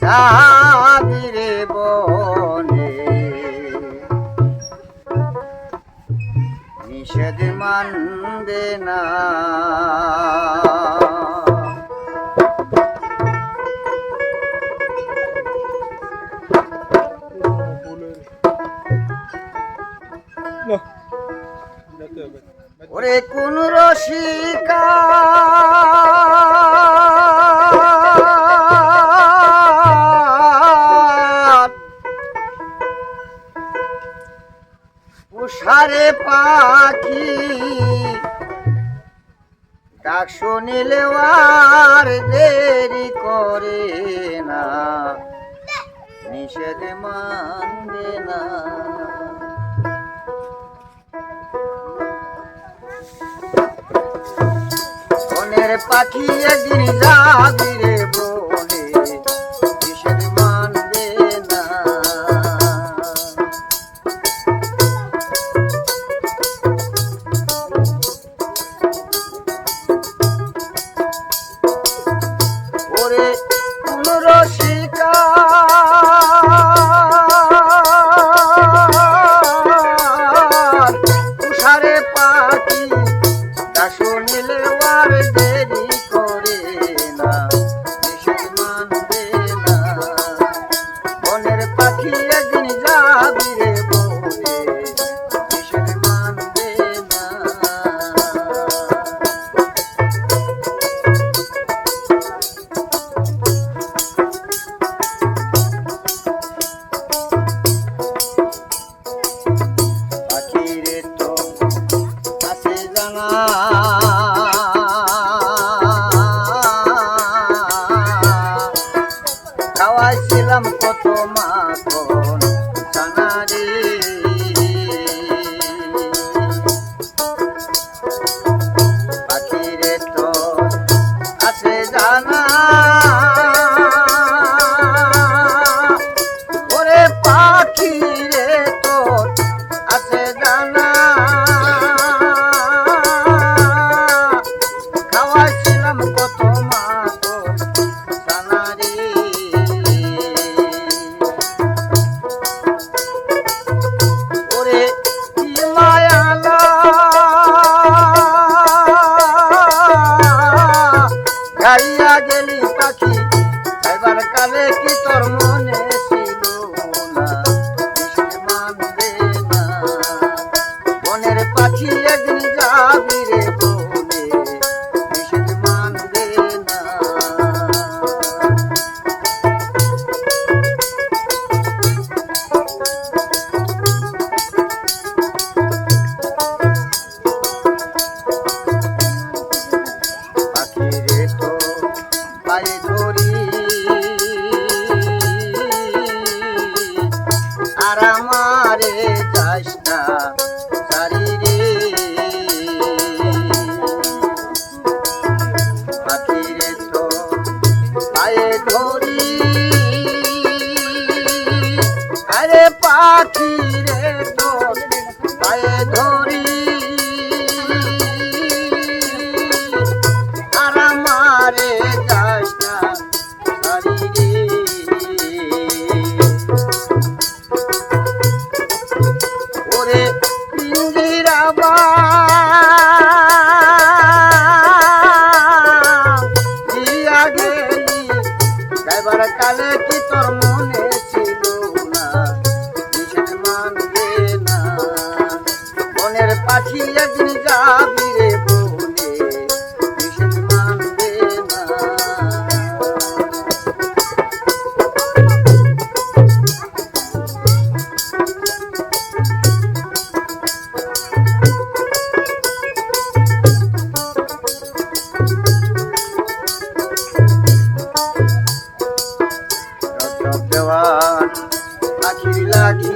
যাবিরে বনে নিষেধ মানবে না। ওরে কোন রসিকা উষারে পাখি ডাক শুনিলে আর দেরি করে না, নিষেধ মানবে না। বনের পাখি একদিন যাবি রে বনে, নিষেধ মানবে না। ওরে কোন রসিকা উষারে পাখি ডাক শুনিলে আর দেরি করে না, নিষেধ মানবে না। বনের পাখি একদিন যাবি রে বনে, নিষেধ মানবে না। পাখিরে তো আছে জানা খাওয়াইছিলাম কত মাখন চানারি, পাখিরে তো আছে জানা ওরে পাখিরে তো আছে জানা খাওয়াইছিলাম কত মাখন চানারি। ওরে কি মায়ালা গাইয়া গেলি পাখি খাইবার কালে কি তোর মনে ছিল না, নিষেধ মানবে না। বনের পাখি একদিন যাবি রে বনে, নিষেধ মানবে না। পাখিরে তো পায়ে ধরি আর আমারে যাস না সারি রে, পাখিরে তো পায়ে ধরি আরে পাখিরে তো পায়ে ধরি আর আমারে যাস না সারি রে। ওরে পিঞ্জিরা দিয়া গেলি যাইবার কালে কি তোর মনে ছিল না, নিষেধ মানবে না। বনের পাখি একদিন যাবি রে বনে, নিষেধ মানবে না। রজব দেওয়ান আখির লাগি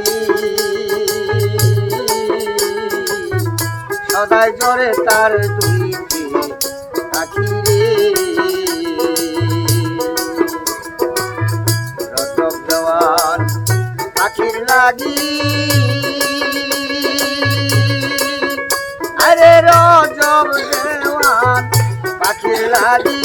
সদাই জ্বরে তার দুইটি আখিরে, রজব দেওয়ান আখির লাগি আরে রজব দেওয়ান পাখির লাগি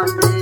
আমি